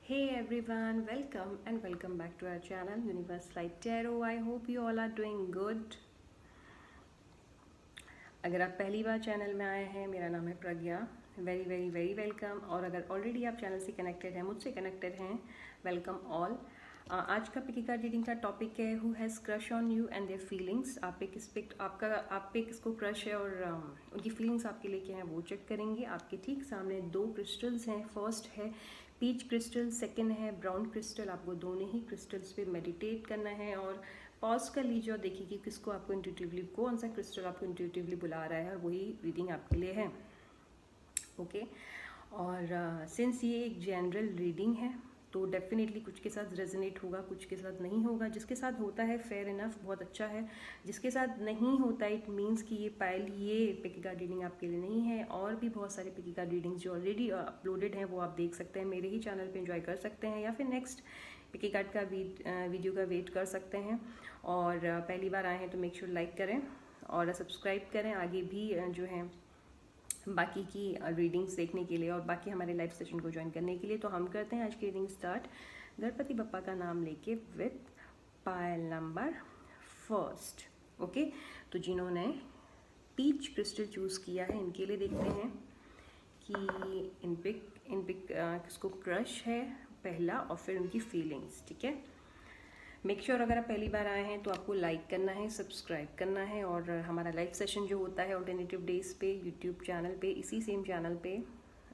Hey everyone, welcome back to our channel Universe Light Tarot. I hope you all are doing good. अगर आप पहली बार channel में आए हैं, मेरा नाम है Pragya. Very very very welcome. और अगर ऑलरेडी आप चैनल से कनेक्टेड हैं, मुझसे कनेक्टेड हैं, वेलकम ऑल। आज का पिकी कार्ड रीडिंग का टॉपिक है who has crush on you and their feelings. आप पे किसको क्रश है और उनकी फीलिंग्स आपके लिए क्या है वो चेक करेंगे। आपके ठीक सामने दो क्रिस्टल्स हैं। फर्स्ट है पीच क्रिस्टल, सेकंड है ब्राउन क्रिस्टल। आपको दोनों ही क्रिस्टल्स पे मेडिटेट करना है और पॉज कर लीजिए और देखिए कि किसको आपको इंट्यूटिवली, कौन सा क्रिस्टल आपको इंट्यूटिवली बुला रहा है और वही रीडिंग आपके लिए है। ओके और सिंस ये एक जनरल रीडिंग है तो डेफिनेटली कुछ के साथ रेजोनेट होगा, कुछ के साथ नहीं होगा। जिसके साथ होता है फेयर इनफ, बहुत अच्छा है। जिसके साथ नहीं होता इट मीन्स कि ये पिकी कार्ड रीडिंग आपके लिए नहीं है। और भी बहुत सारे पिकी कार्ड रीडिंग्स जो ऑलरेडी अपलोडेड हैं वो आप देख सकते हैं, मेरे ही चैनल पे एंजॉय कर सकते हैं, या फिर नेक्स्ट पिकी कार्ड का वीडियो का वेट कर सकते हैं। और पहली बार आए हैं तो मेक श्योर लाइक करें और सब्सक्राइब करें आगे भी जो है बाकी की रीडिंग्स देखने के लिए और बाकी हमारे लाइव सेशन को ज्वाइन करने के लिए। तो हम करते हैं आज की रीडिंग स्टार्ट गणपति बप्पा का नाम लेके with Payal number first. Okay, तो जिन्होंने पीच क्रिस्टल चूज़ किया है इनके लिए देखते हैं कि इन पे किसको क्रश है पहला, और फिर उनकी फीलिंग्स। ठीक है, मेक श्योर अगर आप पहली बार आए हैं तो आपको लाइक करना है, सब्सक्राइब करना है। और हमारा लाइव सेशन जो होता है ऑल्टरनेटिव डेज पे यूट्यूब चैनल पे, इसी सेम चैनल पे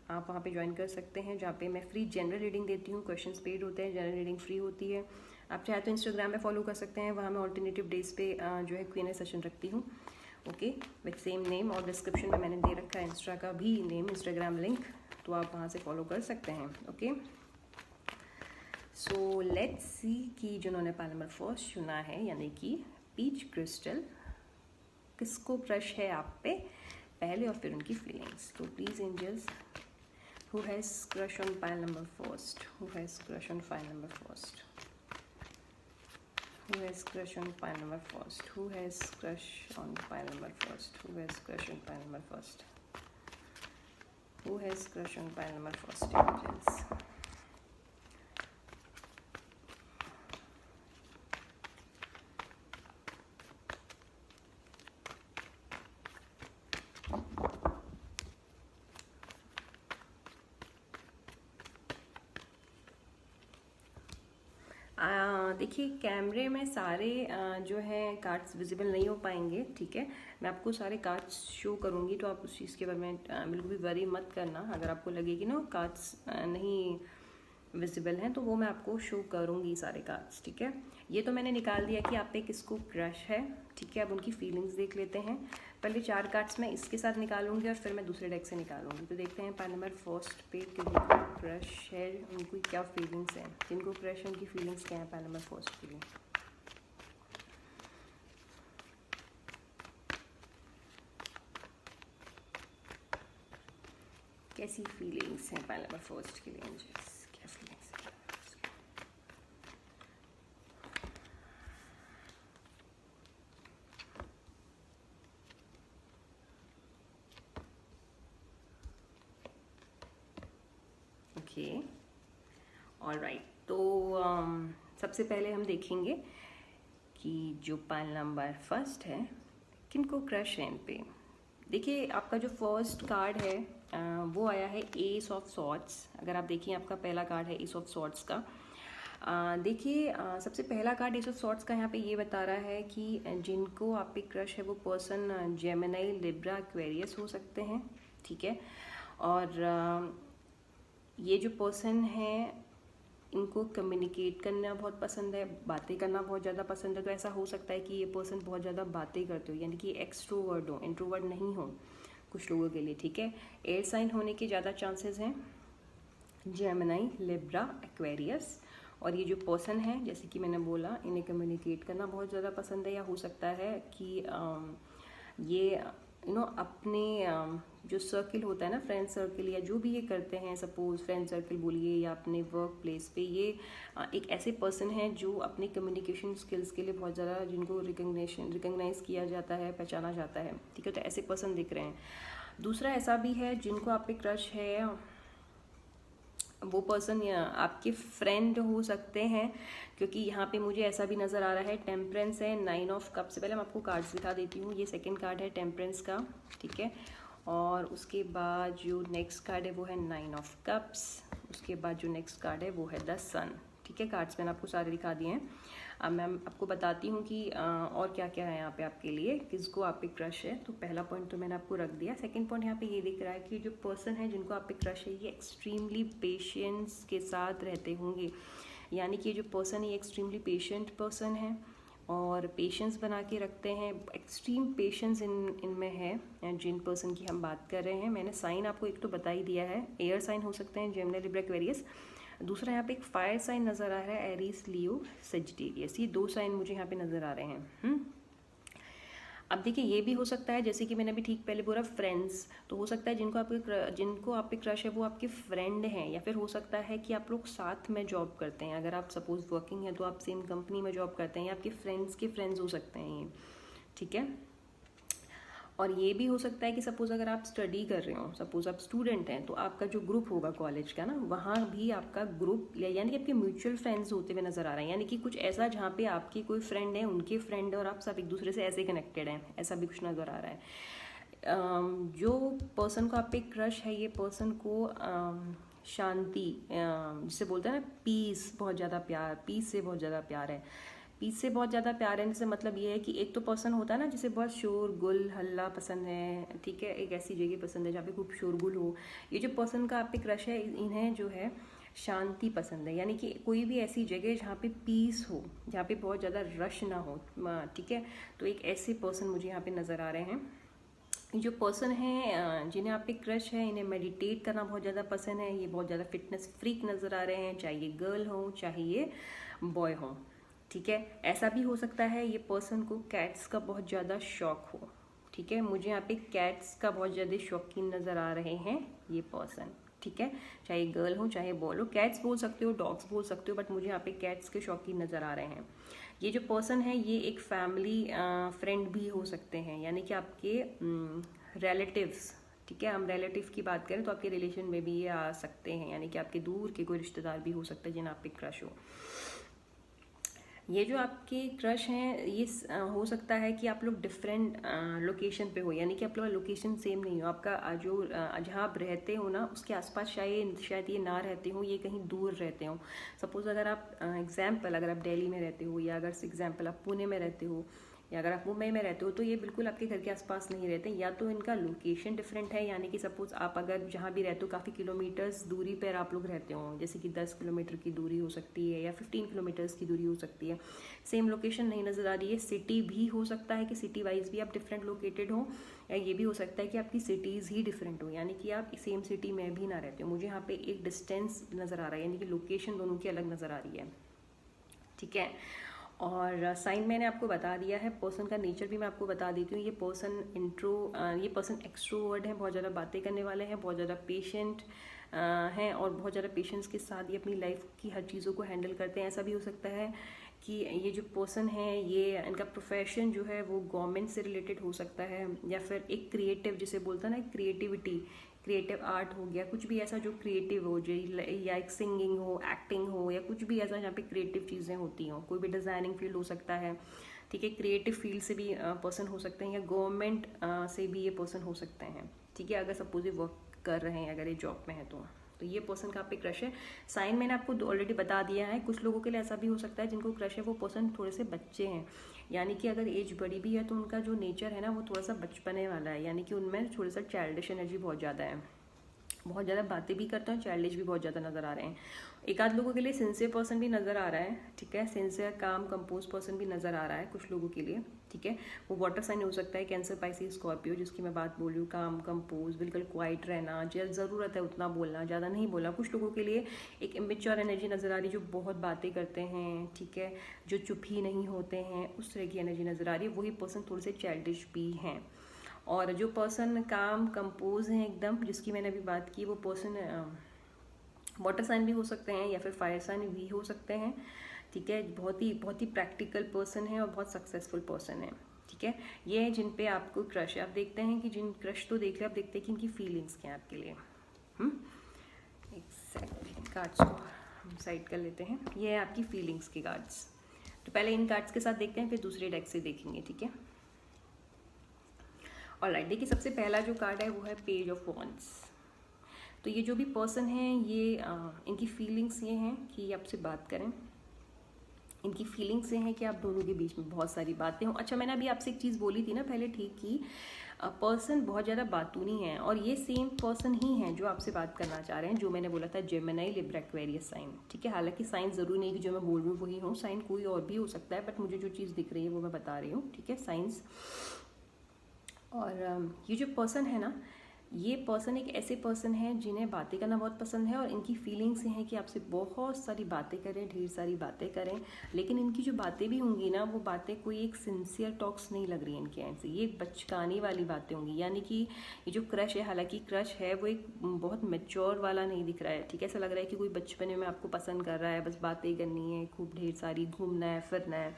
आप वहाँ पे ज्वाइन कर सकते हैं, जहाँ पे मैं फ्री जनरल रीडिंग देती हूँ। क्वेश्चंस पेड होते हैं, जनरल रीडिंग फ्री होती है। आप चाहे तो इंस्टाग्राम पे फॉलो कर सकते हैं, वहाँ मैं ऑल्टरनेटिव डेज पे जो है Q&A सेशन रखती हूँ। ओके, विथ सेम नेम, और डिस्क्रिप्शन में मैंने दे रखा है इंस्टा का भी नेम, इंस्टाग्राम लिंक, तो आप वहाँ से फॉलो कर सकते हैं। ओके, सो लेट्स सी कि जिन्होंने पायल नंबर फर्स्ट चुना है यानी कि पीच क्रिस्टल, किसको क्रश है आप पे पहले और फिर उनकी फीलिंग्स। तो please angels, who has crush on Payal number first, who has crush on Payal number first, who has crush on Payal number first, who has crush on Payal number first, who has crush on Payal number first, who has crush on Payal number first angels. देखिए कैमरे में सारे जो है cards visible नहीं हो पाएंगे। ठीक है, मैं आपको सारे कार्ड्स शो करूंगी, तो आप उस चीज़ के बारे में बिल्कुल भी वरी मत करना। अगर आपको लगेगी ना कार्ड्स नहीं विजिबल हैं तो वो मैं आपको शो करूंगी सारे कार्ड्स। ठीक है, ये तो मैंने निकाल दिया कि आप पे किसको क्रश है। ठीक है, अब उनकी फीलिंग्स देख लेते हैं। पहले 4 कार्ड्स मैं इसके साथ निकालूंगी और फिर मैं दूसरे डेक से निकालूंगी। तो देखते हैं पायल नंबर फर्स्ट पे किनको क्रश है, उनको क्या फीलिंग्स हैं, जिनको क्रश है उनकी फीलिंग्स क्या है पायल नंबर फर्स्ट के लिए। कैसी फीलिंग्स हैं पायल नंबर फर्स्ट के लिए एंजल्स, क्या फीलिंग्स हैं? ओके, ऑलराइट, तो सबसे पहले हम देखेंगे कि जो पायल नंबर फर्स्ट है किनको क्रश है इन पे। देखिए आपका जो फर्स्ट कार्ड है वो आया है एस ऑफ सॉर्ड्स। अगर आप देखिए आपका पहला कार्ड है एस ऑफ सॉर्ड्स का। देखिए सबसे पहला कार्ड एस ऑफ सॉर्ड्स का यहाँ पे ये बता रहा है कि जिनको आप पे क्रश है वो पर्सन जेमिनी, लिब्रा, एक्वेरियस हो सकते हैं। ठीक है, और ये जो पर्सन है इनको कम्युनिकेट करना बहुत पसंद है, बातें करना बहुत ज़्यादा पसंद है। तो ऐसा हो सकता है कि ये पर्सन बहुत ज़्यादा बातें करते हो, यानी कि एक्सट्रोवर्ड हो, इंट्रोवर्ड नहीं हो कुछ लोगों के लिए। ठीक है, एयर साइन होने के ज़्यादा चांसेस हैं, जेमिनी, लिब्रा, एक्वेरियस। और ये जो पर्सन है जैसे कि मैंने बोला इन्हें कम्युनिकेट करना बहुत ज़्यादा पसंद है, या हो सकता है कि ये अपने जो सर्किल होता है ना, फ्रेंड सर्किल या जो भी ये करते हैं, सपोज फ्रेंड सर्किल बोलिए या अपने वर्क प्लेस पे, ये एक ऐसे पर्सन हैं जो अपने कम्युनिकेशन स्किल्स के लिए बहुत ज़्यादा, जिनको रिकग्नाइज किया जाता है, पहचाना जाता है। ठीक है, तो ऐसे पर्सन दिख रहे हैं। दूसरा ऐसा भी है जिनको आप पे क्रश है वो पर्सन आपके फ्रेंड हो सकते हैं, क्योंकि यहाँ पे मुझे ऐसा भी नज़र आ रहा है टेम्परेंस है, 9 ऑफ कप से। पहले मैं आपको कार्ड्स दिखा देती हूँ। ये सेकंड कार्ड है टेम्परेंस का, ठीक है। और उसके बाद जो नेक्स्ट कार्ड है वो है 9 ऑफ कप्स। उसके बाद जो नेक्स्ट कार्ड है वो है द सन, ठीक है। कार्ड्स मैंने आपको सारे दिखा दिए हैं। अब मैं आपको बताती हूँ कि और क्या क्या है यहाँ पे आपके लिए, किसको आप पे क्रश है। तो पहला पॉइंट तो मैंने आपको रख दिया। सेकंड पॉइंट यहाँ पे ये दिख रहा है कि जो पर्सन है जिनको आप पे क्रश है ये एक्सट्रीमली पेशेंस के साथ रहते होंगे, यानी कि जो पर्सन है ये एक्सट्रीमली पेशेंट पर्सन है और पेशेंस बना के रखते हैं। एक्सट्रीम पेशेंस इनमें है जिन पर्सन की हम बात कर रहे हैं। मैंने साइन आपको एक तो बता ही दिया है, एयर साइन हो सकते हैं, जेमिनी, लिब्रा, एक्वेरियस। दूसरा यहाँ पे एक फायर साइन नज़र आ रहा है, एरीज, लियो, सजिटेरियस। ये 2 साइन मुझे यहाँ पे नज़र आ रहे हैं। अब देखिए ये भी हो सकता है, जैसे कि मैंने अभी ठीक पहले बोला फ्रेंड्स, तो हो सकता है जिनको आप पे क्रश है वो आपके फ्रेंड हैं, या फिर हो सकता है कि आप लोग साथ में जॉब करते हैं। अगर आप सपोज वर्किंग है तो आप सेम कंपनी में जॉब करते हैं, या आपके फ्रेंड्स के फ्रेंड्स हो सकते हैं ये, ठीक है। और ये भी हो सकता है कि सपोज़ अगर आप स्टडी कर रहे हो, सपोज़ आप स्टूडेंट हैं, तो आपका जो ग्रुप होगा कॉलेज का ना, वहाँ भी आपका ग्रुप यानी कि आपके म्यूचुअल फ्रेंड्स होते हुए नज़र आ रहे हैं। यानी कि कुछ ऐसा जहाँ पे आपकी कोई फ्रेंड है, उनके फ्रेंड है और आप सब एक दूसरे से ऐसे कनेक्टेड हैं, ऐसा भी कुछ नज़र आ रहा है। जो पर्सन को आप पे क्रश है, ये पर्सन को शांति, जिसे बोलते हैं ना पीस, बहुत ज़्यादा प्यार, पीस से बहुत ज़्यादा प्यार है। पीस से बहुत ज़्यादा प्यार है से मतलब ये है कि एक तो पर्सन होता है ना जिसे बहुत शोर गुल हल्ला पसंद है, ठीक है। एक ऐसी जगह पसंद है जहाँ पे खूब शोरगुल हो। ये जो पर्सन का आप पे क्रश है, इन्हें जो है शांति पसंद है, यानी कि कोई भी ऐसी जगह जहाँ पे पीस हो, जहाँ पे बहुत ज़्यादा रश ना हो, ठीक है। तो एक ऐसे पर्सन मुझे यहाँ पे नज़र आ रहे हैं। जो पर्सन है जिन्हें आप पे क्रश है, इन्हें मेडिटेट करना बहुत ज़्यादा पसंद है। ये बहुत ज़्यादा फिटनेस फ्रीक नज़र आ रहे हैं, चाहे ये गर्ल हो चाहे ये बॉय हो, ठीक है। ऐसा भी हो सकता है ये पर्सन को कैट्स का बहुत ज़्यादा शौक हो, ठीक है। मुझे यहाँ पे कैट्स का बहुत ज़्यादा शौकीन नज़र आ रहे हैं ये पर्सन, ठीक है। चाहे गर्ल हो चाहे बॉय हो, कैट्स बोल सकते हो, डॉग्स बोल सकते हो, बट मुझे यहाँ पे कैट्स के शौकीन नज़र आ रहे हैं। ये जो पर्सन है ये एक फैमिली फ्रेंड भी हो सकते हैं, यानी कि आपके रिलेटिव्स, ठीक है। हम रिलेटिव की बात करें तो आपके रिलेशन में भी ये आ सकते हैं, यानी कि आपके दूर के कोई रिश्तेदार भी हो सकते हैं जिन्हें आप पे क्रश हो। ये जो आपके क्रश हैं ये हो सकता है कि आप लोग डिफरेंट लोकेशन पे हो, यानी कि आप लोग लोकेशन सेम नहीं हो। आपका जो जहाँ आप रहते हो ना उसके आसपास शायद ये ना रहते हो, ये कहीं दूर रहते हो। सपोज़ अगर आप अगर आप दिल्ली में रहते हो, या अगर एग्जाम्पल आप पुणे में रहते हो, या अगर आप मुंबई में रहते हो, तो ये बिल्कुल आपके घर के आसपास नहीं रहते। या तो इनका लोकेशन डिफरेंट है, यानी कि सपोज आप अगर जहाँ भी रहते हो काफ़ी किलोमीटर्स दूरी पर आप लोग रहते हो, जैसे कि 10 किलोमीटर की दूरी हो सकती है या 15 किलोमीटर्स की दूरी हो सकती है, सेम लोकेशन नहीं नज़र आ रही है। सिटी भी हो सकता है कि सिटी वाइज भी आप डिफरेंट लोकेटेड हो, या ये भी हो सकता है कि आपकी सिटीज़ ही डिफरेंट हो, यानी कि आप सेम सिटी में भी ना रहते हो। मुझे यहाँ पे एक डिस्टेंस नज़र आ रहा है, यानी कि लोकेशन दोनों की अलग नज़र आ रही है, ठीक है। और साइन मैंने आपको बता दिया है। पर्सन का नेचर भी मैं आपको बता देती हूँ। ये पर्सन एक्सट्रोवर्ड है, बहुत ज़्यादा बातें करने वाले हैं, बहुत ज़्यादा पेशेंट हैं, और बहुत ज़्यादा पेशेंस के साथ ये अपनी लाइफ की हर चीज़ों को हैंडल करते हैं। ऐसा भी हो सकता है कि ये जो पर्सन है ये इनका प्रोफेशन जो है वो गवर्नमेंट से रिलेटेड हो सकता है, या फिर एक क्रिएटिव, जिसे बोलता है ना क्रिएटिविटी, क्रिएटिव आर्ट हो गया, कुछ भी ऐसा जो क्रिएटिव हो, जो या एक सिंगिंग हो, एक्टिंग हो, या कुछ भी ऐसा जहाँ पे क्रिएटिव चीज़ें होती हों। कोई भी डिज़ाइनिंग फील्ड हो सकता है, ठीक है। क्रिएटिव फील्ड से भी पर्सन हो सकते हैं, या गवर्नमेंट से भी ये पर्सन हो सकते हैं, ठीक है। अगर सपोज ये वर्क कर रहे हैं, अगर ये जॉब में है तो ये पर्सन का आप पे क्रश है। साइन मैंने आपको ऑलरेडी बता दिया है। कुछ लोगों के लिए ऐसा भी हो सकता है जिनको क्रश है वो पर्सन थोड़े से बच्चे हैं, यानी कि अगर एज बड़ी भी है तो उनका जो नेचर है ना वो थोड़ा सा बचपने वाला है, यानी कि उनमें थोड़ा सा चाइल्डिश एनर्जी बहुत ज़्यादा है, बहुत ज़्यादा बातें भी करते हैं, चाइल्डिश भी बहुत ज़्यादा नज़र आ रहे हैं। एक आध लोगों के लिए सिंसियर पर्सन भी नज़र आ रहा है, ठीक है। सिंसियर काम कंपोज पर्सन भी नज़र आ रहा है कुछ लोगों के लिए, ठीक है। वो वाटर साइन हो सकता है, कैंसर, पाइसिस, स्कॉर्पियो, जिसकी मैं बात बोल रही हूँ। काम कंपोज, बिल्कुल क्वाइट रहना, जब ज़रूरत है उतना बोलना, ज़्यादा नहीं बोलना। कुछ लोगों के लिए एक इमेच्योर एनर्जी नज़र आ रही है, जो बहुत बातें करते हैं, ठीक है, जो चुप ही नहीं होते हैं, उस तरह की एनर्जी नज़र आ रही है। वही पर्सन थोड़े से चाइल्डिश भी हैं। और जो पर्सन काम कंपोज हैं एकदम, जिसकी मैंने अभी बात की, वो पर्सन वाटर साइन भी हो सकते हैं, या फिर फायर साइन भी हो सकते हैं, ठीक है। बहुत ही प्रैक्टिकल पर्सन है और बहुत सक्सेसफुल पर्सन है, ठीक है। ये है जिन पे आपको क्रश है। आप देखते हैं कि जिन क्रश तो देख ले, आप देखते हैं कि इनकी फीलिंग्स क्या है आपके लिए। एक सेकंड। कार्ड्स को हम साइड कर लेते हैं। ये है आपकी फीलिंग्स के कार्ड्स। तो पहले इन कार्ड्स के साथ देखते हैं, फिर दूसरे डेक से देखेंगे, ठीक है। ऑलराइट, देखिए सबसे पहला जो कार्ड है वो है पेज ऑफ वॉन्ड्स। तो ये जो भी पर्सन है ये इनकी फीलिंग्स ये हैं कि ये आपसे बात करें। इनकी फीलिंग्स ये हैं कि आप दोनों के बीच में बहुत सारी बातें हों। अच्छा, मैंने अभी आपसे एक चीज़ बोली थी ना पहले, ठीक, कि पर्सन बहुत ज़्यादा बातूनी है, और ये सेम पर्सन ही है जो आपसे बात करना चाह रहे हैं, जो मैंने बोला था जेमिनी, लिब्रा, एक्वेरियस साइन, ठीक है। हालांकि साइन ज़रूरी नहीं कि जो मैं बोल रही हूँ वही हो, साइन कोई और भी हो सकता है, बट मुझे जो चीज़ दिख रही है वो मैं बता रही हूँ, ठीक है, साइंस। और ये जो पर्सन है ना, ये पर्सन एक ऐसे पर्सन है जिन्हें बातें करना बहुत पसंद है, और इनकी फीलिंग्स हैं कि आपसे बहुत सारी बातें करें, ढेर सारी बातें करें। लेकिन इनकी जो बातें भी होंगी ना, वो बातें कोई एक सिंसियर टॉक्स नहीं लग रही है इनके एंड से, ये बचकाने वाली बातें होंगी। यानी कि ये जो क्रश है, हालांकि क्रश है वो एक बहुत मैच्योर वाला नहीं दिख रहा है, ठीक है। ऐसा लग रहा है कि कोई बचपने में आपको पसंद कर रहा है, बस बातें करनी है, खूब ढेर सारी घूमना है, फिरना है,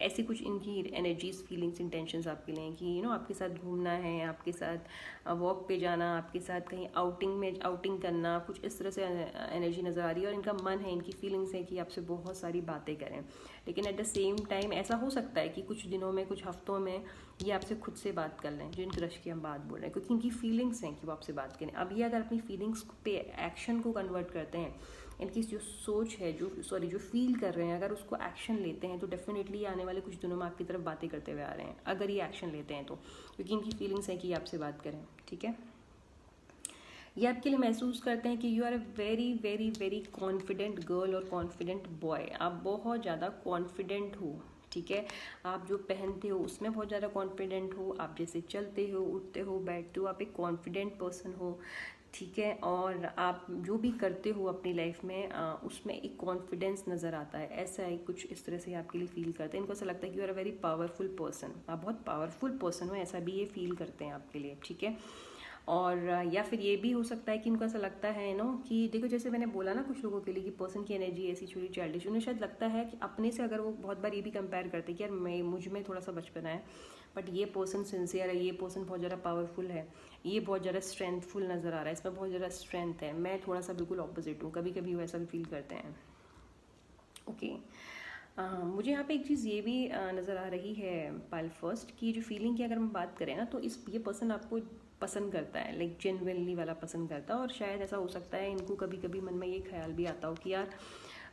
ऐसी कुछ इनकी एनर्जीज, फीलिंग्स, इंटेंशंस आपके लिए कि आपके साथ घूमना है, आपके साथ वॉक पे जाना, आपके साथ कहीं आउटिंग करना, कुछ इस तरह से एनर्जी नज़र आ रही है। और इनका मन है, इनकी फीलिंग्स है कि आपसे बहुत सारी बातें करें। लेकिन एट द सेम टाइम ऐसा हो सकता है कि कुछ दिनों में, कुछ हफ्तों में ये आपसे खुद से बात कर लें, जो इन क्रश की हम बात बोल रहे हैं, क्योंकि इनकी फीलिंग्स हैं कि वो आपसे बात करें। अब ये अगर अपनी फीलिंग्स पे एक्शन को कन्वर्ट करते हैं, इनकी जो सोच है, जो फील कर रहे हैं, अगर उसको एक्शन लेते हैं, तो डेफिनेटली आने वाले कुछ दिनों में आपकी तरफ बातें करते हुए आ रहे हैं, अगर ये एक्शन लेते हैं तो, क्योंकि इनकी फीलिंग्स हैं कि ये आपसे बात करें, ठीक है। ये आपके लिए महसूस करते हैं कि you are a very very very confident girl और कॉन्फिडेंट बॉय। आप बहुत ज़्यादा कॉन्फिडेंट हो, ठीक है। आप जो पहनते हो उसमें बहुत ज़्यादा कॉन्फिडेंट हो, आप जैसे चलते हो, उठते हो, बैठते हो, आप एक कॉन्फिडेंट पर्सन हो, ठीक है। और आप जो भी करते हो अपनी लाइफ में उसमें एक कॉन्फिडेंस नज़र आता है, ऐसा है कुछ इस तरह से आपके लिए फील करते हैं। इनको ऐसा लगता है कि you are a very powerful person, आप बहुत पावरफुल पर्सन हो, ऐसा भी ये फील करते हैं आपके लिए, ठीक है। और या फिर ये भी हो सकता है कि इनको ऐसा लगता है कि देखो, जैसे मैंने बोला ना कुछ लोगों के लिए कि पर्सन की एनर्जी ऐसी छोटी चाइल्डिश, उन्हें शायद लगता है कि अपने से, अगर वो बहुत बार ये भी कंपेयर करते हैं कि यार मुझ में थोड़ा सा बचपना है, बट ये पर्सन सिंसियर है, ये पर्सन बहुत ज़्यादा पावरफुल है, ये बहुत ज़्यादा स्ट्रेंथफुल नज़र आ रहा है, इसमें बहुत ज़्यादा स्ट्रेंथ है, मैं थोड़ा सा बिल्कुल ऑपोजिट हूँ, कभी कभी वो ऐसा भी फील करते हैं, ओके। मुझे यहाँ पे एक चीज़ ये भी नज़र आ रही है पाइल फर्स्ट की, जो फीलिंग की अगर हम बात करें ना, तो ये पर्सन आपको पसंद करता है, लाइक जेन्युइनली वाला पसंद करता है। और शायद ऐसा हो सकता है इनको कभी कभी मन में ये ख्याल भी आता हो कि यार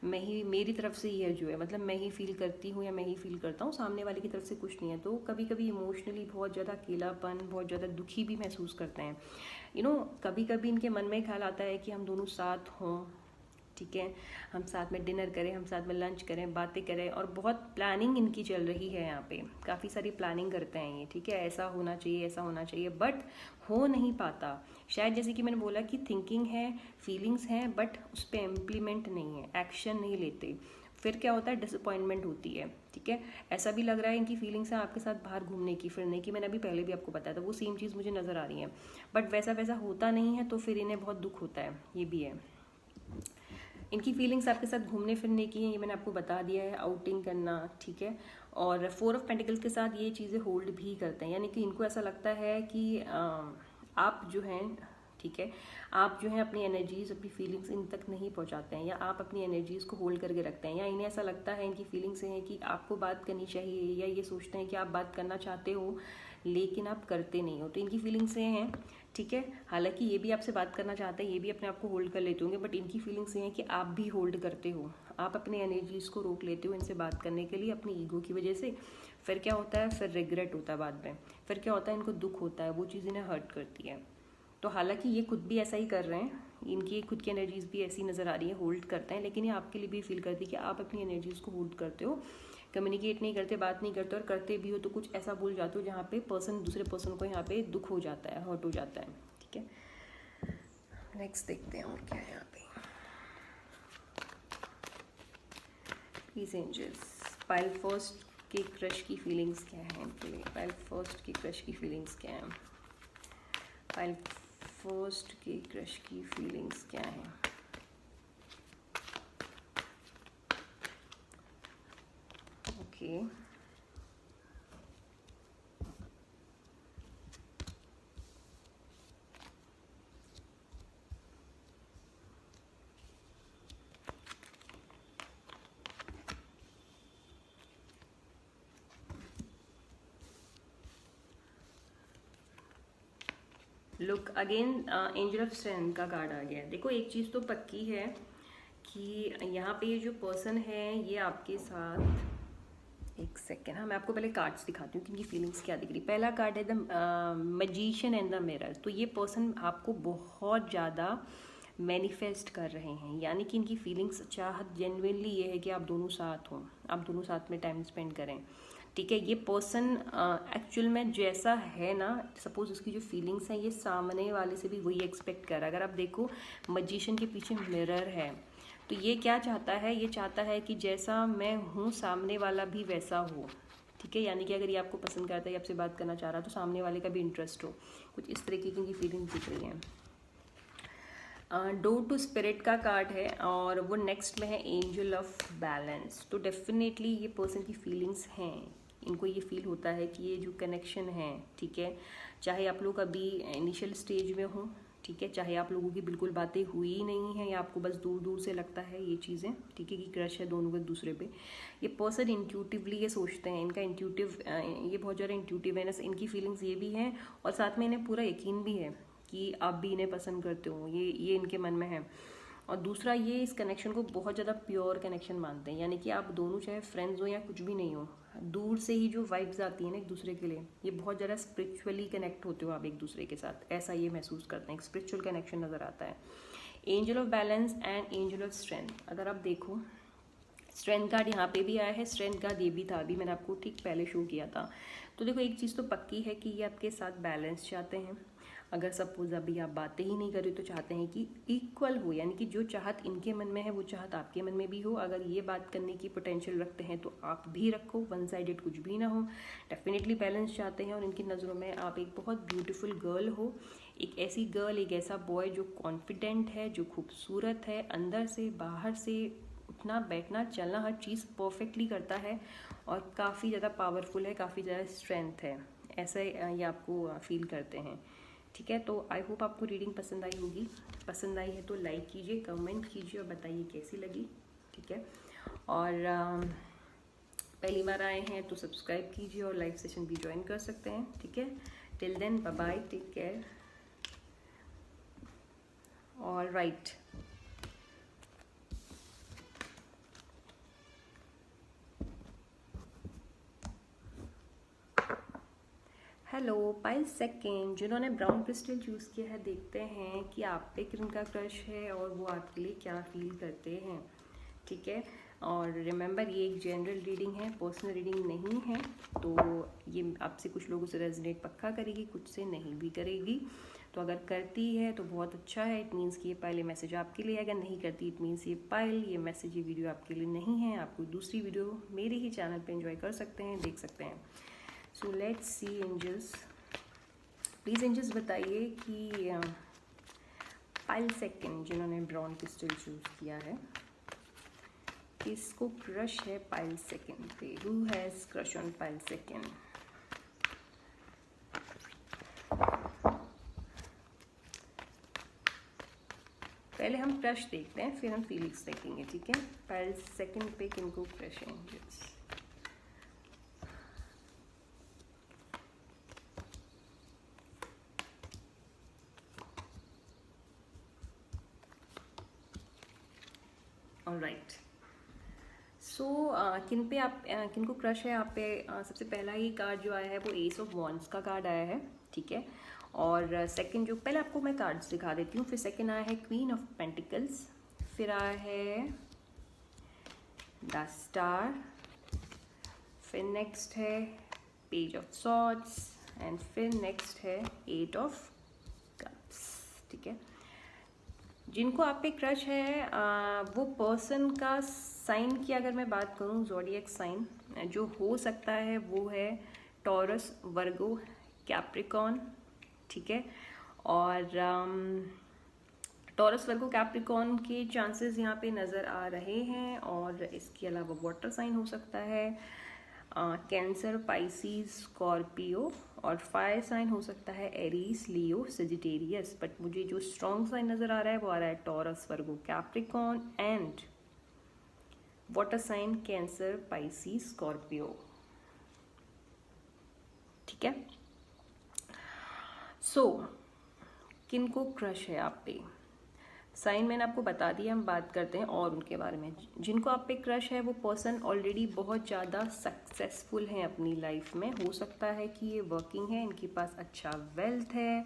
मेरी तरफ से ये जो है, मतलब मैं ही फील करती हूँ या मैं ही फील करता हूँ, सामने वाले की तरफ से कुछ नहीं है। तो कभी कभी इमोशनली बहुत ज़्यादा अकेलापन, बहुत ज़्यादा दुखी भी महसूस करते हैं। कभी कभी इनके मन में ख्याल आता है कि हम दोनों साथ हों, ठीक है, हम साथ में डिनर करें, हम साथ में लंच करें, बातें करें। और बहुत प्लानिंग इनकी चल रही है यहाँ पे, काफ़ी सारी प्लानिंग करते हैं ये, ठीक है, ऐसा होना चाहिए, ऐसा होना चाहिए, बट हो नहीं पाता। शायद जैसे कि मैंने बोला कि थिंकिंग है, फीलिंग्स हैं, बट उस पर इम्प्लीमेंट नहीं है, एक्शन नहीं लेते। फिर क्या होता है, डिसअपॉइंटमेंट होती है, ठीक है। ऐसा भी लग रहा है इनकी फीलिंग्स हैं आपके साथ बाहर घूमने की, फिरने की, मैंने अभी पहले भी आपको बताया था, वो सेम चीज़ मुझे नज़र आ रही है, बट वैसा होता नहीं है, तो फिर इन्हें बहुत दुख होता है, ये भी है। इनकी फीलिंग्स आपके साथ घूमने फिरने की हैं, ये मैंने आपको बता दिया है, आउटिंग करना, ठीक है। और 4 ऑफ पेंटिकल्स के साथ ये चीज़ें होल्ड भी करते हैं, यानी कि इनको ऐसा लगता है कि आप जो हैं, ठीक है, आप जो हैं अपनी एनर्जीज, अपनी फीलिंग्स इन तक नहीं पहुंचाते हैं, या आप अपनी एनर्जीज को होल्ड करके रखते हैं, या इन्हें ऐसा लगता है, इनकी फीलिंग्स हैं कि आपको बात करनी चाहिए, या ये सोचते हैं कि आप बात करना चाहते हो लेकिन आप करते नहीं हो। तो इनकी फीलिंग्स ये हैं, ठीक है। हालांकि ये भी आपसे बात करना चाहते हैं, ये भी अपने आप को होल्ड कर लेते होंगे, बट इनकी फीलिंग्स ये हैं कि आप भी होल्ड करते हो, आप अपनी एनर्जीज को रोक लेते हो इनसे बात करने के लिए, अपनी ईगो की वजह से। फिर क्या होता है, फिर रिग्रेट होता है बाद में, फिर क्या होता है, इनको दुख होता है, वो चीज़ इन्हें हर्ट करती है। तो हालांकि ये खुद भी ऐसा ही कर रहे हैं, इनकी खुद की एनर्जीज भी ऐसी नज़र आ रही है, होल्ड करते हैं, लेकिन ये आपके लिए भी फील करती है कि आप अपनी एनर्जीज को होल्ड करते हो, कम्युनिकेट नहीं करते, बात नहीं करते, और करते भी हो तो कुछ ऐसा बोल जाते हो जहाँ पे दूसरे पर्सन को यहाँ पे दुख हो जाता है, हर्ट हो जाता है, ठीक है। नेक्स्ट देखते हैं और क्या है यहाँ पे। प्लीज एंजल्स, पाइल फर्स्ट के क्रश की फीलिंग्स क्या है इनके लिए, पाइल फर्स्ट की क्रश की फीलिंग्स क्या है, पाइल फर्स्ट की क्रश की फीलिंग्स क्या है। Okay, look again angel of strength का कार्ड आ गया। देखो एक चीज़ तो पक्की है कि यहाँ पे ये जो पर्सन है ये आपके साथ, एक सेकेंड, हाँ मैं आपको पहले कार्ड्स दिखाती हूँ कि इनकी फीलिंग्स क्या दिख रही। पहला कार्ड है the magician and the mirror. तो ये पर्सन आपको बहुत ज़्यादा मैनिफेस्ट कर रहे हैं, यानी कि इनकी फीलिंग्स चाहत जेन्युइनली ये है कि आप दोनों साथ हों, आप दोनों साथ में टाइम स्पेंड करें। ठीक है, ये पर्सन एक्चुअल में जैसा है ना, सपोज उसकी जो फीलिंग्स हैं ये सामने वाले से भी वही एक्सपेक्ट कर रहा है। अगर आप देखो मैजिशियन के पीछे मिरर है, तो ये क्या चाहता है, ये चाहता है कि जैसा मैं हूँ सामने वाला भी वैसा हो। ठीक है, यानी कि अगर ये आपको पसंद करता है, आपसे बात करना चाह रहा है, तो सामने वाले का भी इंटरेस्ट हो। कुछ इस तरीके की इनकी फीलिंग्स दिख रही हैं। डोर टू स्पिरिट का कार्ड है और वो नेक्स्ट में है एंजल ऑफ बैलेंस। तो डेफिनेटली ये पर्सन की फीलिंग्स हैं, इनको ये फील होता है कि ये जो कनेक्शन है, ठीक है, चाहे आप लोग अभी इनिशियल स्टेज में हो, ठीक है, चाहे आप लोगों की बिल्कुल बातें हुई ही नहीं है या आपको बस दूर दूर से लगता है ये चीज़ें, ठीक है, कि क्रश है दोनों को एक दूसरे पे, ये पर्सन इंट्यूटिवली ये सोचते हैं, इनका इंट्यूटिव, ये बहुत ज़्यादा इंट्यूटिवनेस, इनकी फीलिंग्स ये भी हैं और साथ में इन्हें पूरा यकीन भी है कि आप भी इन्हें पसंद करते हो, ये इनके मन में है। और दूसरा, ये इस कनेक्शन को बहुत ज़्यादा प्योर कनेक्शन मानते हैं, यानी कि आप दोनों चाहे फ्रेंड्स हो या कुछ भी नहीं हो, दूर से ही जो वाइब्स आती हैं ना एक दूसरे के लिए, ये बहुत ज़्यादा स्पिरिचुअली कनेक्ट होते हो आप एक दूसरे के साथ, ऐसा ये महसूस करते हैं, एक स्पिरिचुअल कनेक्शन नज़र आता है। Angel of balance and angel of strength, अगर आप देखो स्ट्रेंथ कार्ड यहाँ पे भी आया है, स्ट्रेंथ कार्ड ये भी था, अभी मैंने आपको ठीक पहले शो किया था। तो देखो एक चीज़ तो पक्की है कि ये आपके साथ बैलेंस चाहते हैं। अगर सपोज अभी आप बातें ही नहीं कर रहे तो चाहते हैं कि इक्वल हो, यानी कि जो चाहत इनके मन में है वो चाहत आपके मन में भी हो। अगर ये बात करने की पोटेंशियल रखते हैं तो आप भी रखो, वन साइडेड कुछ भी ना हो। डेफिनेटली बैलेंस चाहते हैं और इनकी नज़रों में आप एक बहुत ब्यूटीफुल गर्ल हो, एक ऐसी गर्ल, एक ऐसा बॉय जो कॉन्फिडेंट है, जो खूबसूरत है, अंदर से बाहर से उठना बैठना चलना हर चीज़ परफेक्टली करता है और काफ़ी ज़्यादा पावरफुल है, काफ़ी ज़्यादा स्ट्रेंथ है, ऐसा ये आपको फील करते हैं। ठीक है, तो आई होप आपको रीडिंग पसंद आई होगी। पसंद आई है तो लाइक कीजिए, कमेंट कीजिए और बताइए कैसी लगी। ठीक है, और पहली बार आए हैं तो सब्सक्राइब कीजिए और लाइव सेशन भी ज्वाइन कर सकते हैं। ठीक है, till then bye bye, take care. All right, hello pile second, जिन्होंने ब्राउन क्रिस्टल चूज़ किया है, देखते हैं कि आप पे किनका क्रश है और वो आपके लिए क्या फील करते हैं। ठीक है, और रिमेंबर ये एक जनरल रीडिंग है, पर्सनल रीडिंग नहीं है, तो ये आपसे कुछ लोगों से रेजोनेट पक्का करेगी, कुछ से नहीं भी करेगी। तो अगर करती है तो बहुत अच्छा है, इट मीन्स कि ये पहले मैसेज आपके लिए। अगर नहीं करती इट मीन्स ये पाइल, ये मैसेज, ये वीडियो आपके लिए नहीं है। आप कोई दूसरी वीडियो मेरे ही चैनल पे एंजॉय कर सकते हैं, देख सकते हैं। So let's see angels, please angels बताइए कि पाइल सेकेंड जिन्होंने ब्राउन क्रिस्टल चूज़ किया है, किसको क्रश है पाइल सेकेंड पे? Who has crush on pile second? पहले हम क्रश देखते हैं, फिर हम फीलिंग्स देखेंगे। ठीक है, पाइल सेकेंड पे किनको क्रश है एंजल्स? ऑलराइट, सो किन पे आप किनको क्रश है आप पे? सबसे पहला ही कार्ड जो आया है वो एस ऑफ वॉन्ड्स का कार्ड आया है। ठीक है, और सेकंड जो, पहले आपको मैं कार्ड्स दिखा देती हूँ, फिर सेकंड आया है क्वीन ऑफ पेंटिकल्स, फिर आया है द स्टार, फिर नेक्स्ट है पेज ऑफ सॉर्ड्स एंड फिर नेक्स्ट है एट ऑफ कप्स। ठीक है, जिनको आप पे क्रश है वो पर्सन का साइन की अगर मैं बात करूँ, ज़ोडिएक साइन जो हो सकता है वो है टॉरस, वर्गो, कैप्रिकॉन। ठीक है, और टॉरस, वर्गो, कैप्रिकॉन के चांसेस यहाँ पे नज़र आ रहे हैं, और इसके अलावा वाटर साइन हो सकता है, कैंसर, पाइसिस, स्कॉर्पियो, और फायर साइन हो सकता है एरीज, लियो, सेजिटेरियस। बट मुझे जो स्ट्रॉन्ग साइन नज़र आ रहा है वो आ रहा है Taurus, Virgo, Capricorn and water sign Cancer, Pisces, Scorpio. ठीक है, सो किन को क्रश है आप पे। साइन मैंने आपको बता दिया, हम बात करते हैं और उनके बारे में। जिनको आप पे क्रश है वो पर्सन ऑलरेडी बहुत ज़्यादा सक्सेसफुल हैं अपनी लाइफ में। हो सकता है कि ये वर्किंग है, इनके पास अच्छा वेल्थ है,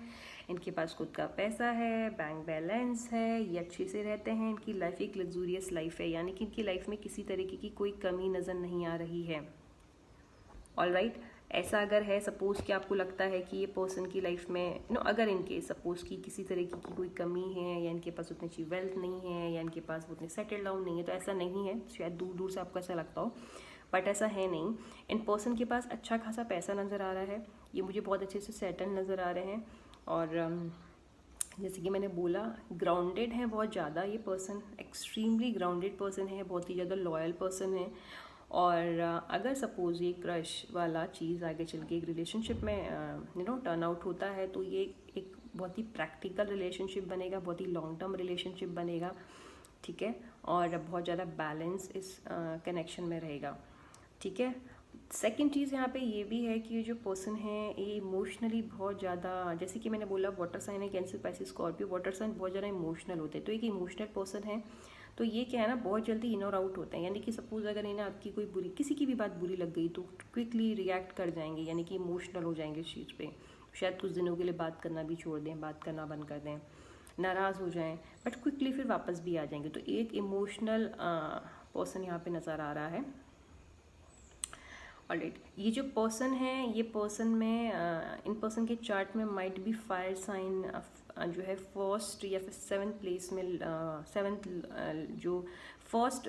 इनके पास खुद का पैसा है, बैंक बैलेंस है, ये अच्छे से रहते हैं, इनकी लाइफ एक लग्जूरियस लाइफ है, यानी कि इनकी लाइफ में किसी तरीके की कोई कमी नज़र नहीं आ रही है। ऑलराइट, ऐसा अगर है, सपोज कि आपको लगता है कि ये पर्सन की लाइफ में अगर इनके सपोज कि किसी तरीके की कोई कमी है, या इनके पास उतनी अच्छी वेल्थ नहीं है, या इनके पास उतने सेटल डाउन नहीं है, तो ऐसा नहीं है। शायद दूर दूर से आपको ऐसा लगता हो, बट ऐसा है नहीं। इन पर्सन के पास अच्छा खासा पैसा नज़र आ रहा है, ये मुझे बहुत अच्छे से सेटल नज़र आ रहे हैं, और जैसे कि मैंने बोला ग्राउंडेड है बहुत ज़्यादा। ये पर्सन एक्सट्रीमली ग्राउंडेड पर्सन है, बहुत ही ज़्यादा लॉयल पर्सन है। और अगर सपोज ये क्रश वाला चीज़ आगे चल के एक रिलेशनशिप में टर्न आउट होता है, तो ये एक बहुत ही प्रैक्टिकल रिलेशनशिप बनेगा, बहुत ही लॉन्ग टर्म रिलेशनशिप बनेगा, ठीक है, और बहुत ज़्यादा बैलेंस इस कनेक्शन में रहेगा, ठीक है। सेकेंड चीज़ यहाँ पे ये भी है कि ये जो पर्सन है ये इमोशनली बहुत ज़्यादा, जैसे कि मैंने बोला वाटर साइन है, Cancer, Pisces, Scorpio, water sign बहुत ज़्यादा इमोशनल होते हैं, तो एक इमोशनल पर्सन है, तो ये क्या है ना, बहुत जल्दी इन और आउट होते हैं। यानी कि सपोज अगर इन्हें आपकी कोई बुरी, किसी की भी बात बुरी लग गई तो क्विकली रिएक्ट कर जाएंगे, यानी कि इमोशनल हो जाएंगे इस चीज़ पे। शायद कुछ दिनों के लिए बात करना भी छोड़ दें, बात करना बंद कर दें, नाराज़ हो जाएं, बट क्विकली फिर वापस भी आ जाएंगे। तो एक इमोशनल पर्सन यहाँ पे नज़र आ रहा है। ऑलराइट, ये जो पर्सन है, ये पर्सन में इन पर्सन के चार्ट में माइट बी फायर साइन जो है फर्स्ट या फिर सेवन्थ प्लेस में, सेवन्थ जो फर्स्ट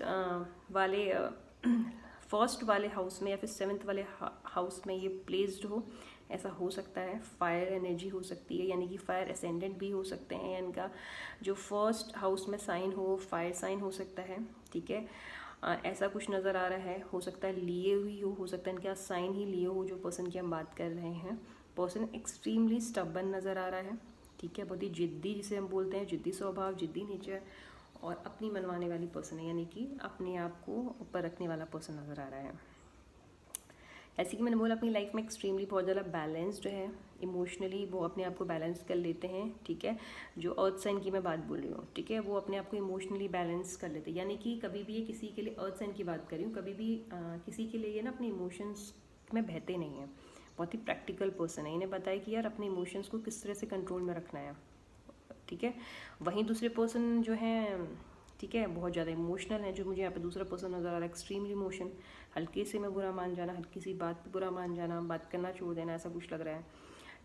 वाले हाउस में या फिर सेवन्थ वाले हाउस में ये प्लेस्ड हो, ऐसा हो सकता है। फायर एनर्जी हो सकती है, यानी कि फायर असेंडेंट भी हो सकते हैं, या इनका जो फर्स्ट हाउस में साइन हो फायर साइन हो सकता है, ठीक है। ऐसा कुछ नज़र आ रहा है। हो सकता है लिए हुई हो सकता है इनके साइन ही लिए हो, जो पर्सन की हम बात कर रहे हैं। पर्सन एक्सट्रीमली स्टबन नज़र आ रहा है, ठीक है, बहुत ही जिद्दी, जिसे हम बोलते हैं जिद्दी स्वभाव, जिद्दी नेचर, और अपनी मनवाने वाली पर्सन है, यानी कि अपने आप को ऊपर रखने वाला पर्सन नज़र आ रहा है। ऐसे कि मैंने बोला अपनी लाइफ में एक्सट्रीमली बहुत ज़्यादा बैलेंस्ड है, इमोशनली वो अपने आप को बैलेंस कर लेते हैं, ठीक है। जो अर्थ साइन की मैं बात बोल रही हूँ, ठीक है, वो अपने आप को इमोशनली बैलेंस कर लेते हैं, यानी कि कभी भी ये किसी के लिए, अर्थ साइन की बात कर रही हूँ, कभी भी किसी के लिए ये ना अपने इमोशंस में बहते नहीं हैं। बहुत ही प्रैक्टिकल पर्सन है, इन्हें पता है कि यार अपने इमोशंस को किस तरह से कंट्रोल में रखना है, ठीक है। वहीं दूसरे पर्सन जो हैं, ठीक है, बहुत ज़्यादा इमोशनल है, जो मुझे यहाँ पे दूसरा पर्सन नज़र आ रहा है, एक्सट्रीमली इमोशन, हल्के से में बुरा मान जाना, हल्की सी बात पे बुरा मान जाना, बात करना छोड़ देना, ऐसा कुछ लग रहा है।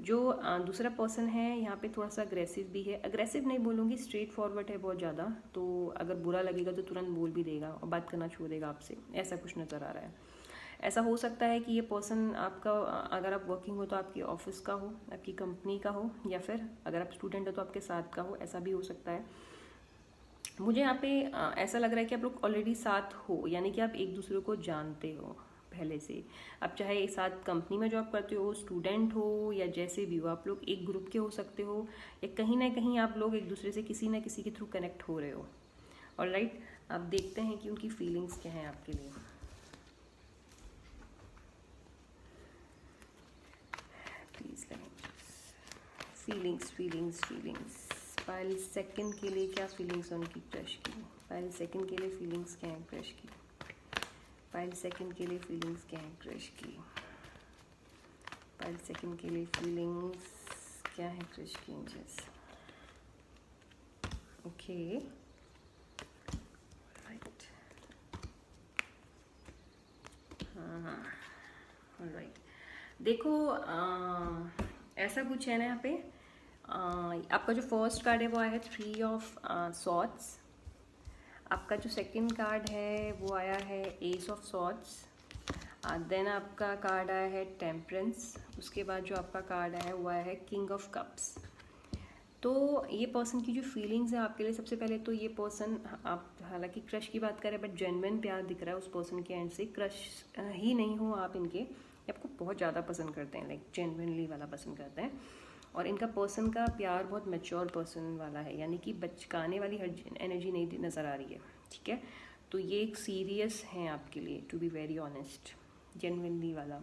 जो दूसरा पर्सन है यहाँ पे थोड़ा सा अग्रेसिव भी है, अग्रेसिव नहीं बोलूँगी, स्ट्रेट फॉरवर्ड है बहुत ज़्यादा, तो अगर बुरा लगेगा तो तुरंत बोल भी देगा और बात करना छोड़ देगा आपसे, ऐसा कुछ नज़र आ रहा है। ऐसा हो सकता है कि ये पर्सन आपका, अगर आप वर्किंग हो तो आपकी ऑफिस का हो, आपकी कंपनी का हो, या फिर अगर आप स्टूडेंट हो तो आपके साथ का हो, ऐसा भी हो सकता है। मुझे यहाँ पे ऐसा लग रहा है कि आप लोग ऑलरेडी साथ हो, यानी कि आप एक दूसरे को जानते हो पहले से। आप चाहे एक साथ कंपनी में जॉब करते हो, स्टूडेंट हो, या जैसे भी हो, आप लोग एक ग्रुप के हो सकते हो, या कहीं ना कहीं आप लोग एक दूसरे से किसी ना किसी के थ्रू कनेक्ट हो रहे हो। ऑलराइट, आप देखते हैं कि उनकी फीलिंग्स क्या हैं आपके लिए। प्लीज फीलिंग्स पायल सेकंड के लिए क्या फीलिंग्स हैं उनकी क्रश की। पायल सेकंड के लिए फीलिंग्स क्या हैं क्रश की। पायल सेकंड के लिए फीलिंग्स क्या हैं क्रश की। पायल सेकंड के लिए फीलिंग्स क्या है क्रश की। एंजल्स, ओके, राइट, हाँ, राइट। देखो ऐसा कुछ है ना यहाँ पे। आपका जो फर्स्ट कार्ड है वो आया है 3 ऑफ सॉर्ड्स। आपका जो सेकंड कार्ड है वो आया है एस ऑफ सॉर्ड्स। देन आपका कार्ड आया है टेम्परेंस। उसके बाद जो आपका कार्ड आया है वो आया है किंग ऑफ कप्स। तो ये पर्सन की जो फीलिंग्स है आपके लिए, सबसे पहले तो ये पर्सन, आप हालांकि क्रश की बात करें बट जेन्युइन प्यार दिख रहा है उस पर्सन के एंड से। क्रश ही नहीं हो आप इनके, आपको बहुत ज़्यादा पसंद करते हैं, लाइक जेन्युइनली वाला पसंद करते हैं। और इनका पर्सन का प्यार बहुत मैच्योर पर्सन वाला है, यानी कि बचकाने वाली हर एनर्जी नहीं नज़र आ रही है, ठीक है। तो ये एक सीरियस है आपके लिए, to be very honest, genuinely वाला।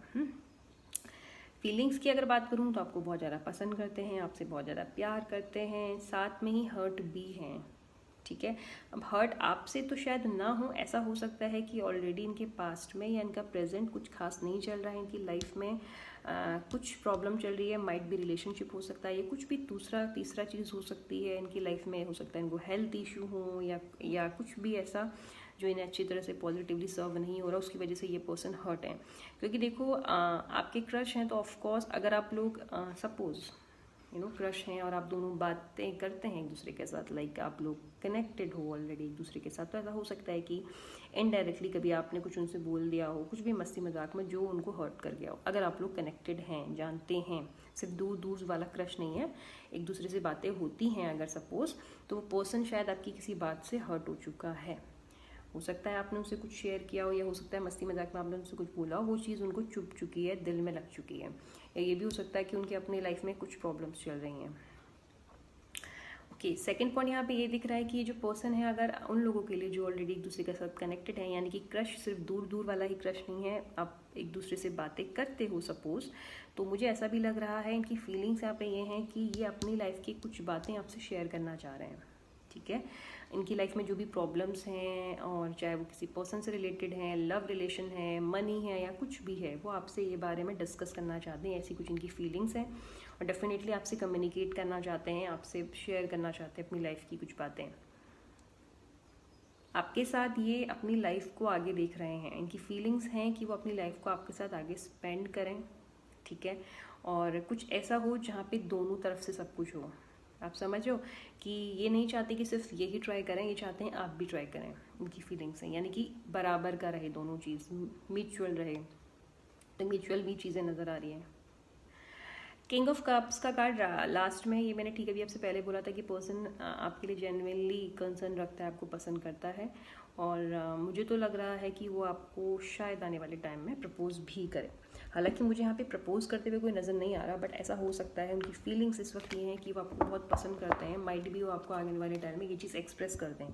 फीलिंग्स की अगर बात करूँ तो आपको बहुत ज़्यादा पसंद करते हैं, आपसे बहुत ज़्यादा प्यार करते हैं, साथ में ही हर्ट भी हैं, ठीक है। अब हर्ट आपसे तो शायद ना हो, ऐसा हो सकता है कि ऑलरेडी इनके पास्ट में या इनका प्रेजेंट कुछ खास नहीं चल रहा है इनकी लाइफ में, कुछ प्रॉब्लम चल रही है, माइट भी रिलेशनशिप हो सकता है, या कुछ भी दूसरा तीसरा चीज़ हो सकती है इनकी लाइफ में, हो सकता है इनको हेल्थ इशू हो या कुछ भी ऐसा जो इन्हें अच्छी तरह से पॉजिटिवली सर्व नहीं हो रहा, उसकी वजह से ये पर्सन हर्ट है। क्योंकि देखो आपके क्रश हैं तो ऑफकोर्स अगर आप लोग सपोज क्रश हैं और आप दोनों बातें करते हैं एक दूसरे के साथ, लाइक आप लोग कनेक्टेड हो ऑलरेडी एक दूसरे के साथ, तो ऐसा हो सकता है कि इनडायरेक्टली कभी आपने कुछ उनसे बोल दिया हो, कुछ भी मस्ती मजाक में, जो उनको हर्ट कर गया हो। अगर आप लोग कनेक्टेड हैं, जानते हैं, सिर्फ दूर दूर वाला क्रश नहीं है, एक दूसरे से बातें होती हैं अगर सपोज, तो वो पर्सन शायद आपकी किसी बात से हर्ट हो चुका है। हो सकता है आपने उनसे कुछ शेयर किया हो, या हो सकता है मस्ती मजाक में आपने उनसे कुछ बोला हो, वो चीज़ उनको चुभ चुकी है, दिल में लग चुकी है, या ये भी हो सकता है कि उनके अपनी लाइफ में कुछ प्रॉब्लम्स चल रही हैं। ओके, सेकंड पॉइंट यहाँ पे ये दिख रहा है कि ये जो पर्सन है, अगर उन लोगों के लिए जो ऑलरेडी एक दूसरे के साथ कनेक्टेड है, यानी कि क्रश सिर्फ दूर दूर वाला ही क्रश नहीं है, आप एक दूसरे से बातें करते हो सपोज, तो मुझे ऐसा भी लग रहा है इनकी फीलिंग्स यहाँ पे ये हैं कि ये अपनी लाइफ की कुछ बातें आपसे शेयर करना चाह रहे हैं, ठीक है। इनकी लाइफ में जो भी प्रॉब्लम्स हैं, और चाहे वो किसी पर्सन से रिलेटेड हैं, लव रिलेशन है, मनी है, या कुछ भी है, वो आपसे ये बारे में डिस्कस करना चाहते हैं, ऐसी कुछ इनकी फीलिंग्स हैं, और डेफिनेटली आपसे कम्युनिकेट करना चाहते हैं, आपसे शेयर करना चाहते हैं अपनी लाइफ की कुछ बातें। आपके साथ ये अपनी लाइफ को आगे देख रहे हैं, इनकी फीलिंग्स हैं कि वो अपनी लाइफ को आपके साथ आगे स्पेंड करें, ठीक है, और कुछ ऐसा हो जहाँ पे दोनों तरफ से सब कुछ हो। आप समझो कि ये नहीं चाहते कि सिर्फ यही ट्राई करें, ये चाहते हैं आप भी ट्राई करें, उनकी फीलिंग्स हैं, यानी कि बराबर का रहे दोनों चीज़, म्यूचुअल रहे, तो म्यूचुअल भी चीज़ें नज़र आ रही हैं। किंग ऑफ कप्स का कार्ड लास्ट में है, ये मैंने ठीक अभी आपसे पहले बोला था कि पर्सन आपके लिए जेन्युइनली कंसर्न रखता है, आपको पसंद करता है, और मुझे तो लग रहा है कि वो आपको शायद आने वाले टाइम में प्रपोज भी करे। हालांकि मुझे यहाँ पे प्रपोज करते हुए कोई नज़र नहीं आ रहा, बट ऐसा हो सकता है, उनकी फीलिंग्स इस वक्त ये हैं कि वो आपको बहुत पसंद करते हैं, माइट भी वो आपको आने वाले टाइम में ये चीज़ एक्सप्रेस कर दें,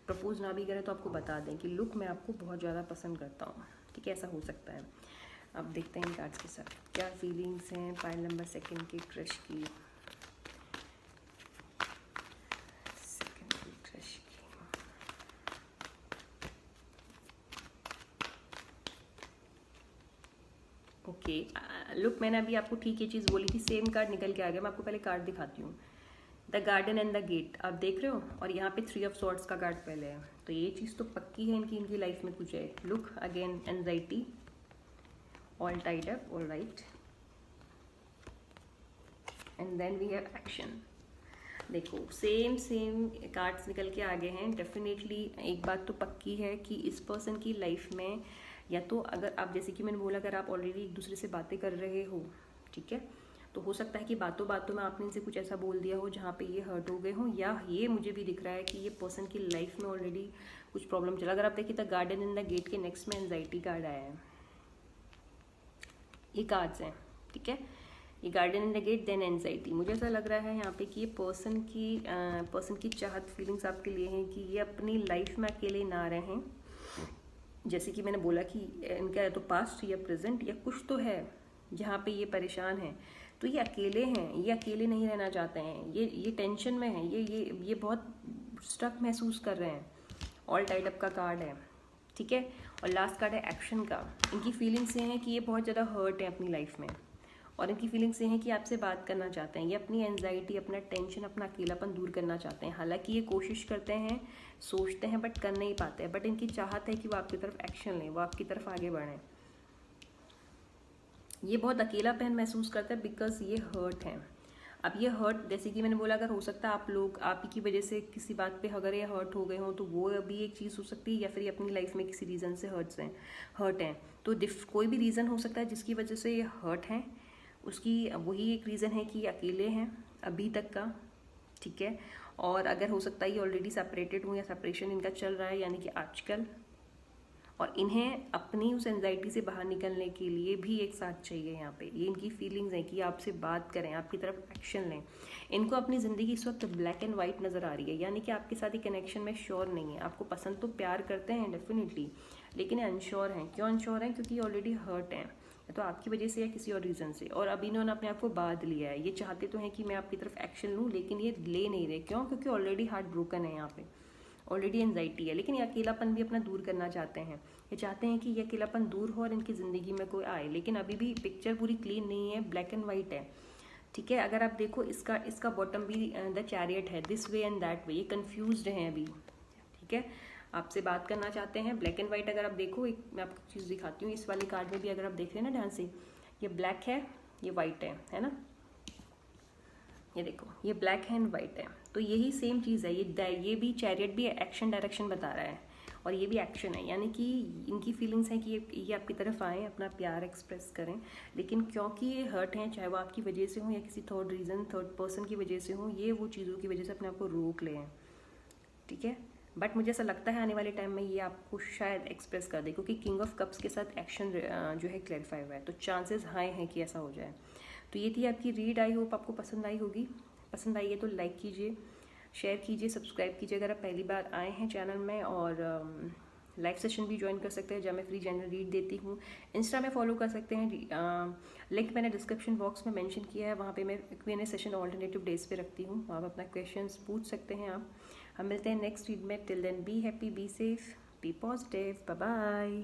प्रपोज ना भी करें तो आपको बता दें कि लुक, मैं आपको बहुत ज़्यादा पसंद करता हूँ, ठीक है, ऐसा हो सकता है। अब देखते हैं इन कार्ड्स के साथ क्या फीलिंग्स हैं पाइल नंबर सेकंड के क्रश की। ओके, लुक, मैंने अभी आपको ठीक ये चीज़ बोली थी, सेम कार्ड निकल के आ गया। मैं आपको पहले कार्ड दिखाती हूँ, the garden and the gate, आप देख रहे हो, और यहाँ पे 3 ऑफ सॉर्ड्स का कार्ड पहले है, तो ये चीज़ तो पक्की है इनकी लाइफ में कुछ है। Look again, anxiety, all tied up, all right, and then we have action। देखो सेम कार्ड्स निकल के आगे हैं। डेफिनेटली एक बात तो पक्की है कि इस पर्सन की लाइफ में, या तो अगर आप, जैसे कि मैंने बोला, अगर आप ऑलरेडी एक दूसरे से बातें कर रहे हो, ठीक है, तो हो सकता है कि बातों बातों में आपने इनसे कुछ ऐसा बोल दिया हो जहाँ पे ये हर्ट हो गए हो, या ये मुझे भी दिख रहा है कि ये पर्सन की लाइफ में ऑलरेडी कुछ प्रॉब्लम चला। अगर आप देखिए the garden in the gate के नेक्स्ट में एंजाइटी कार्ड आया है, ये कार्ड्स हैं, ठीक है, ये garden in the gate then anxiety. मुझे ऐसा लग रहा है यहाँ पे कि ये पर्सन की चाहत, फीलिंग्स आपके लिए हैं कि ये अपनी लाइफ में अकेले ना रहें। जैसे कि मैंने बोला कि इनका या तो पास्ट या प्रेजेंट या कुछ तो है जहाँ पे ये परेशान हैं, तो ये अकेले हैं, ये अकेले नहीं रहना चाहते हैं, ये टेंशन में है, ये बहुत स्टक महसूस कर रहे हैं। ऑल टाइड अप का कार्ड है, ठीक है, और लास्ट कार्ड है एक्शन का। इनकी फीलिंग्स ये हैं कि ये बहुत ज़्यादा हर्ट है अपनी लाइफ में, और इनकी फीलिंग्स ये हैं कि आपसे बात करना चाहते हैं, ये अपनी एंजाइटी, अपना टेंशन, अपना अकेलापन दूर करना चाहते हैं। हालांकि ये कोशिश करते हैं, सोचते हैं, बट कर नहीं पाते हैं, बट इनकी चाहत है कि वो आपकी तरफ एक्शन लें, वो आपकी तरफ आगे बढ़ें। ये बहुत अकेलापन महसूस करता है बिकॉज ये हर्ट हैं। अब ये हर्ट, जैसे कि मैंने बोला, अगर हो सकता है आप लोग आप ही की वजह से किसी बात पे अगर ये हर्ट हो गए हों, तो वो अभी एक चीज़ हो सकती है, या फिर ये अपनी लाइफ में किसी रीज़न से हर्ट हैं। तो कोई भी रीज़न हो सकता है जिसकी वजह से ये हर्ट हैं, उसकी वही एक रीज़न है कि अकेले हैं अभी तक का, ठीक है। और अगर हो सकता है ये ऑलरेडी सेपरेटेड हूँ, या सेपरेशन इनका चल रहा है, यानी कि आजकल, और इन्हें अपनी उस एंजाइटी से बाहर निकलने के लिए भी एक साथ चाहिए। यहाँ पे ये इनकी फीलिंग्स हैं कि आपसे बात करें, आपकी तरफ एक्शन लें। इनको अपनी ज़िंदगी इस वक्त ब्लैक एंड वाइट नज़र आ रही है, यानी कि आपके साथ ये कनेक्शन में श्योर नहीं है। आपको पसंद तो प्यार करते हैं डेफिनेटली, लेकिन अनश्योर हैं। क्यों अनश्योर हैं? क्योंकि ऑलरेडी हर्ट हैं। तो आपकी वजह से या किसी और रीज़न से, और अब इन्होंने अपने आप को बांध लिया है। ये चाहते तो हैं कि मैं आपकी तरफ एक्शन लूँ, लेकिन ये ले नहीं रहे। क्यों? क्योंकि ऑलरेडी हार्ट ब्रोकन है, यहाँ पे ऑलरेडी एंजाइटी है, लेकिन ये अकेलापन भी अपना दूर करना चाहते हैं। ये चाहते हैं कि ये अकेलापन दूर हो और इनकी ज़िंदगी में कोई आए, लेकिन अभी भी पिक्चर पूरी क्लीन नहीं है, ब्लैक एंड वाइट है। ठीक है, अगर आप देखो इसका बॉटम भी द चैरियट है, this way and that way, ये कन्फ्यूज्ड हैं अभी। ठीक है, आपसे बात करना चाहते हैं। ब्लैक एंड वाइट अगर आप देखो, एक मैं आपको चीज़ दिखाती हूँ, इस वाले कार्ड में भी अगर आप देख रहे हैं ना ध्यान से, ये ब्लैक है, ये वाइट है ना, ये देखो ये ब्लैक है एंड वाइट है, तो यही सेम चीज़ है। ये भी चैरियट भी एक्शन डायरेक्शन बता रहा है और ये भी एक्शन है, यानी कि इनकी फीलिंग्स हैं कि ये आपकी तरफ आए, अपना प्यार एक्सप्रेस करें, लेकिन क्योंकि ये हर्ट हैं, चाहे वो आपकी वजह से हो या किसी थर्ड पर्सन की वजह से हो, ये वो चीज़ों की वजह से अपने आप को रोक लें। ठीक है, बट मुझे ऐसा लगता है आने वाले टाइम में ये आपको शायद एक्सप्रेस कर दे, क्योंकि किंग ऑफ कप्स के साथ एक्शन जो है क्लैरिफाई हुआ है, तो चांसेस हाई हैं कि ऐसा हो जाए। तो ये थी आपकी रीड, आई होप आपको पसंद आई होगी। पसंद आई है तो लाइक कीजिए, शेयर कीजिए, सब्सक्राइब कीजिए अगर आप पहली बार आए हैं चैनल में, और लाइव सेशन भी ज्वाइन कर सकते हैं जहाँ मैं फ्री जनरल रीड देती हूँ। इंस्टा में फॉलो कर सकते हैं, लिंक मैंने डिस्क्रिप्शन बॉक्स में मेंशन किया है, वहाँ पे मैं Q&A सेशन ऑल्टरनेटिव डेज पे रखती हूँ, वहाँ पर अपना क्वेश्चंस पूछ सकते हैं आप। हम मिलते हैं नेक्स्ट रीड में, till then be happy, be safe, be positive, bye bye.